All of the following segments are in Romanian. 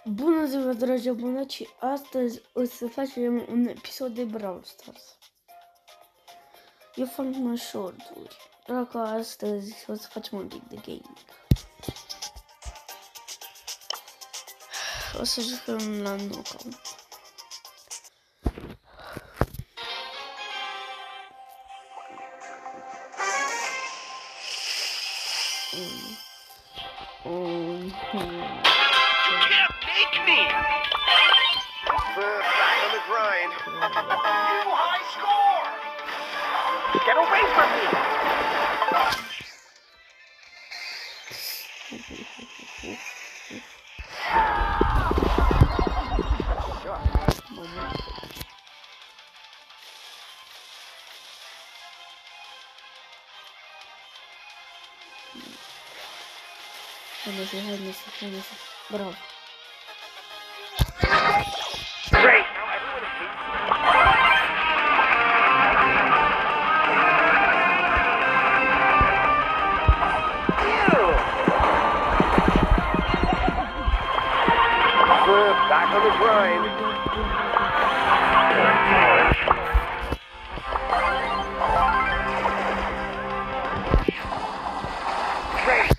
Bună ziua, dragi abonați! Astăzi o să facem un episod de Brawl Stars. Eu fac numai short-uri, doar că astăzi o să facem un pic de gaming. O să jucăm la knockout. Back on the grind. New high score! Get away from me! Hai Messi. Bravo. Great! Now everyone hates me. Back on the grind. Great!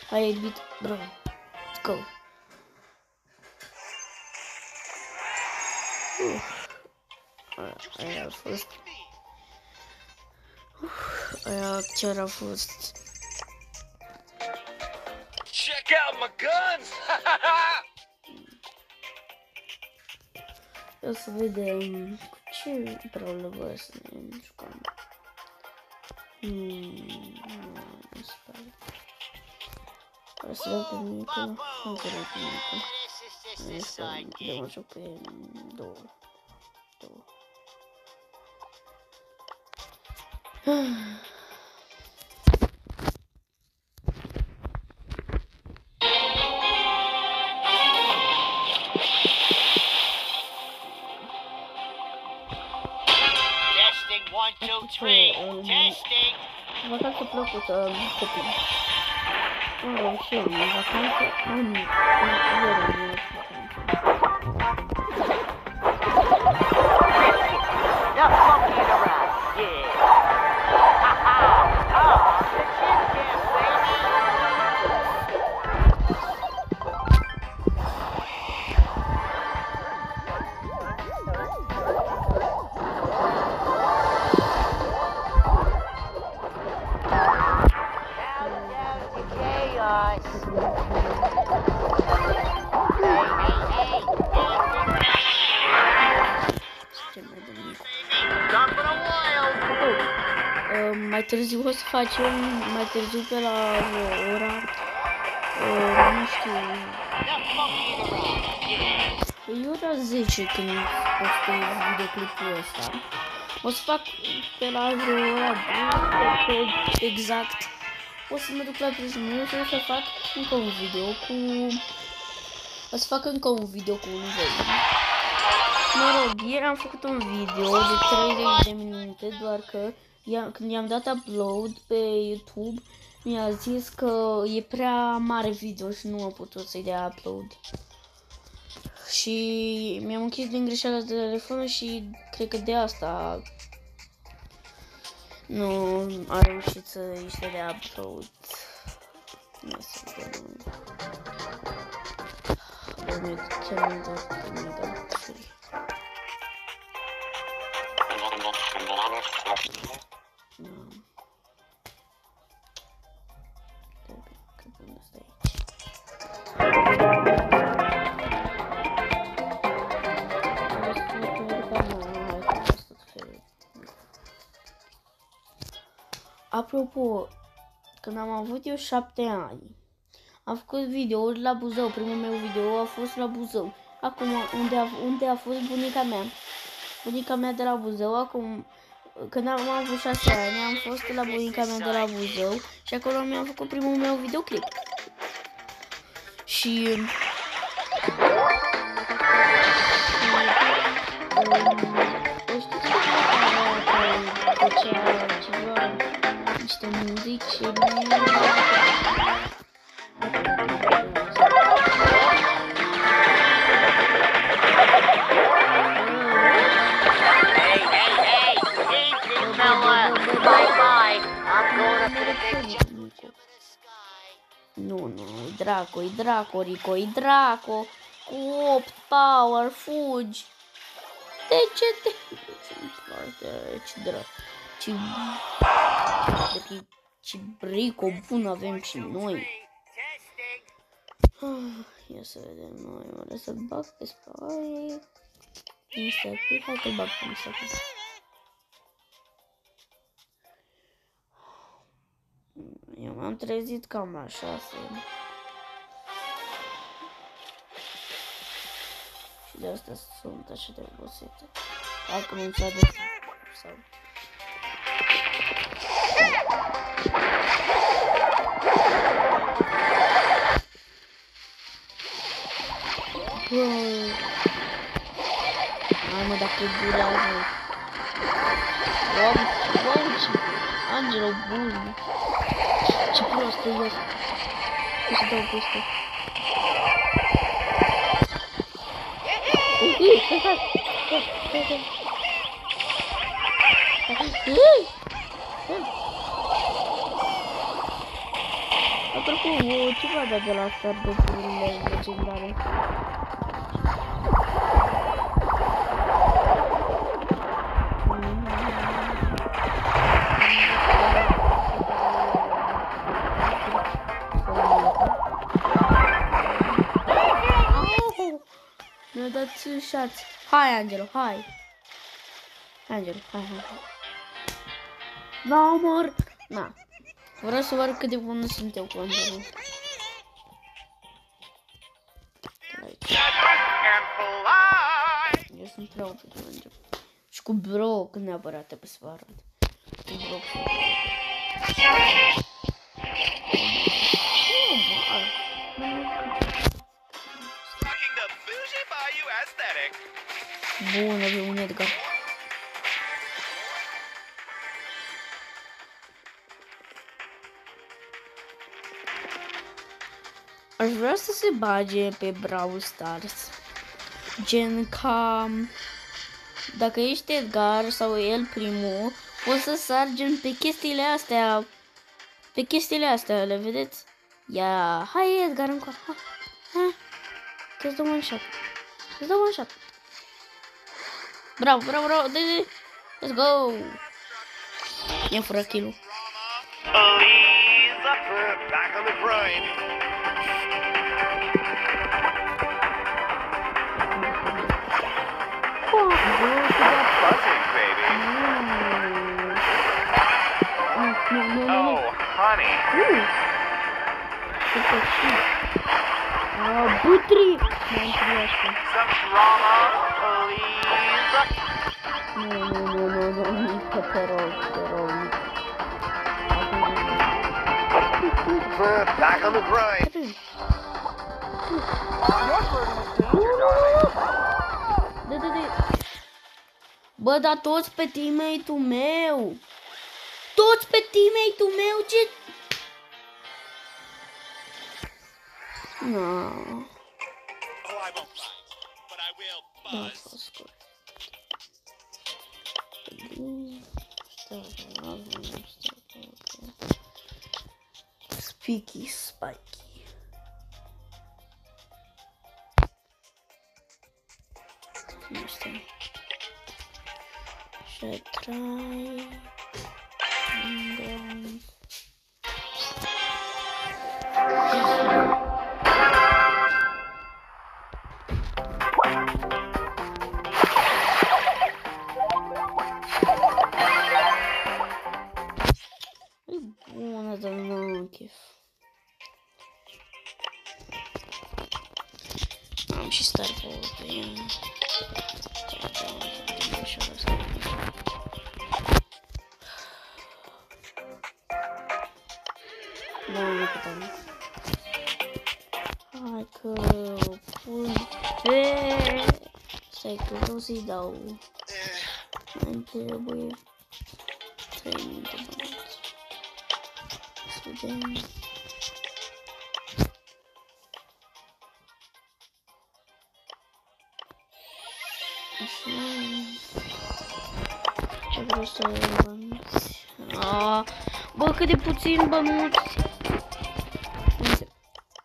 Hai, bit, bravo. Let's go. Aia a fost. Aia chiar a fost. Check out my guns! O să vedem cu ce problemă să ne jucăm. Nu se pare. O să dau pe mică. Nu să dau pe mică. Nu știu, de mă joc pe două. Testing 1, 2, 3. Testing. Vacanță plăcută, copii. Nu reușim, vacanță am Not monkeying around. Yeah. Ha ha. Oh, the chin jam, baby. Countdown to chaos. Done for a while. Mai târziu o să facem, mai târziu pe la ora, nu știu, Not monkeying around. e ora 10 când postez videoclipul ăsta. O să fac pe la ora 2, exact. O să mă duc la prietenul și o să fac încă un video cu... O să fac încă un video cu un video. Mă rog, ieri am făcut un video de 30 de minute, doar că când i-am dat upload pe YouTube, mi-a zis că e prea mare video și nu am putut să-i dea upload. Și mi-am închis din greșeală de telefon și cred că de asta nu a reușit să-i se dea upload. Nu să vedem. Chiar mi-a dat mega. Apropo, când am avut eu 7 ani, am făcut videouri la Buzău. Primul meu video a fost la Buzău. Acum, unde a fost bunica mea? Bunica mea de la Buzău. Acum, când am avut 6 ani, am fost la bunica mea de la Buzău și acolo mi-am făcut primul meu videoclip. Și făcea ceva, niște muzici și nu, e Draco, Rico, e Draco, cu 8 power, fugi. De ce te... Ce Rico bun avem și noi. Ia să vedem noi, oare să-l bag pe spate. Mr. P, hai că-l bag pe Mr. P. Eu m-am trezit cam la 6. Și de asta sunt așa de obosită. Dacă nu ți-a de sau... Hai mă, dacă durează. Wow, ce Angelo bun. Ce prost e ăsta. O să dau peste. Apropo, ce va da de la start de pururile legendare? Mi-a dat șați. Hai, Angelo, hai. Angelo, hai. Nu mor. Na. Vreau să văd cât de bun sunt eu cu Angelo. Eu sunt prea bun cu Angelo. Și cu Brock neapărat trebuie să vă arăt. Cu Brock. Bun, avem un Edgar. Aș vrea să se bage pe Brawl Stars. Gen ca... Dacă ești Edgar sau el primul, poți să sari gen pe chestiile astea. Pe chestiile astea, le vedeți? Ia, hai Edgar încoa. Hai. Că-ți dau one shot. Îți dau one shot. Bravo, let's go! E fără kill-ul. Back on the grind. Buzzing, baby. Oh, honey. Butri! Some drama, please. Nu, te rog. Back on the grind. Bă, dar toți pe teammate-ul meu. Toți pe teammate-ul meu, ce... No. Da, a fost scurt. Spiky, Spiky. Nu știu. Și try. Bună, dar nu am chef. Am și star power pe ea. Nu putem. Hai că o pun pe... Stai că vreau să-i dau. Mai trebuie. 3000 de bănuți. Să vedem. Așa. Ce vreau să iau bănuți. Bă, cât de puțin bănuți.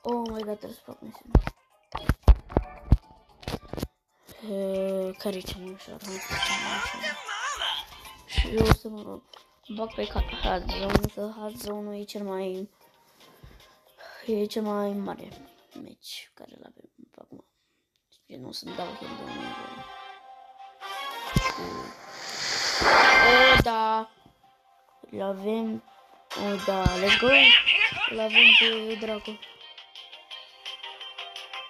Oh my god, trebuie să fac misiune. Care e cea mai ușoară? Și eu o să mă rog. Bag pe hard zone, că hard zone e cel mai... E cel mai mare meci care îl avem acum. Eu nu o să-mi dau heal de 1000 euro. O, da! L-avem... O, da, let's go! L-avem pe dracu.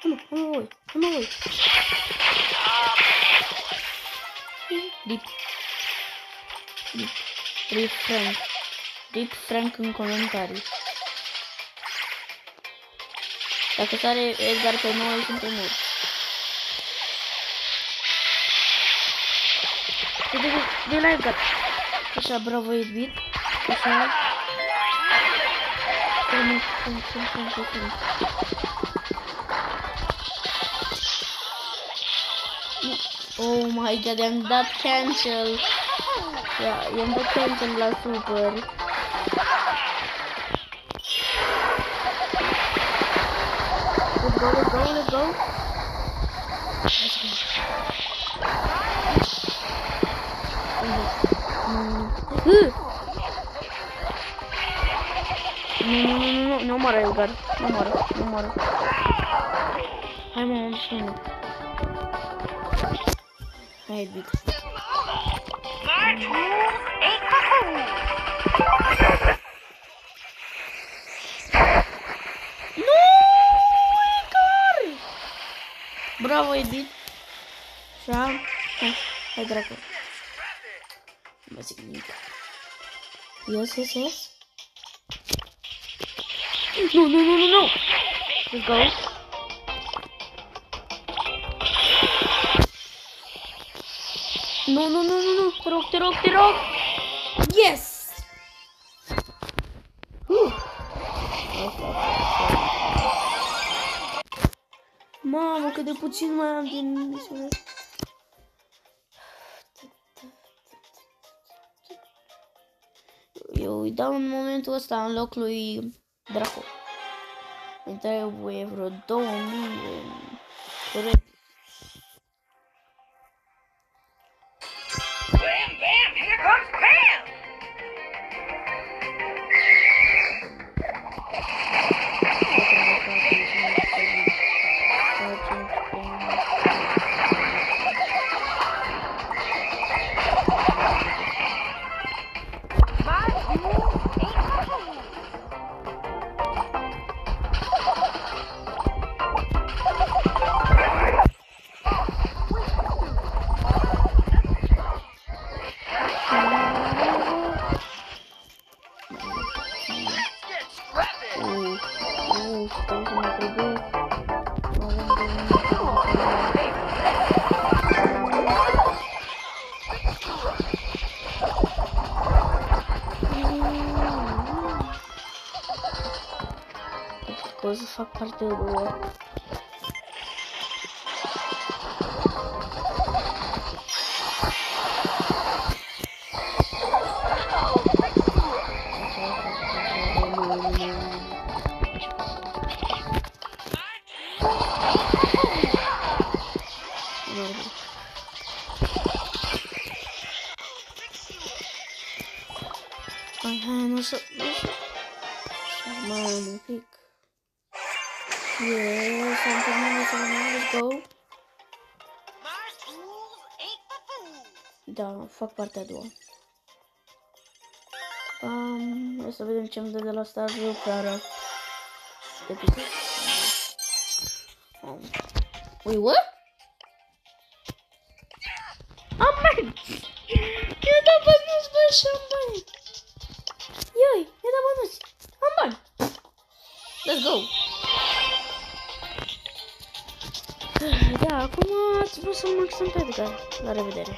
Hai mă, voi! Deep Frank în comentarii. Dacă sare Edgar pe noi, suntem morți. De la Edgar. Așa, bravo, Edbit. Așa. Oh my god, i-am dat cancel. I-am dat cancel la super. Let's go. Nu moară, Edgar. Nu moară. Hai mă, unde sunt? Hai, Edbit. Nu, Edgar! Bravo, Edbit. Așa. Hai, dracu. Nu mă zic nimic. Yes. Nu. Let's go. Nu. Te rog. Yes! Mamă, cât de puțin mai am din misiune. Eu îi dau în momentul ăsta în loc lui Draco. Îmi trebuie vreo 2000 de... Bam! Here comes Pam! O să fac partea 2. Hai, nu să... Mai un pic. Yes, am terminat, let's go. Da, fac partea a doua. O să vedem ce îmi dă de la start lucrarea. Wait, what? Am mers! Eu dau bănuți, bă, și am bani! Ioi, eu dau bănuți! Am bani! Let's go! Da, acum ați vrut să-l maxăm pe Edgar. La revedere!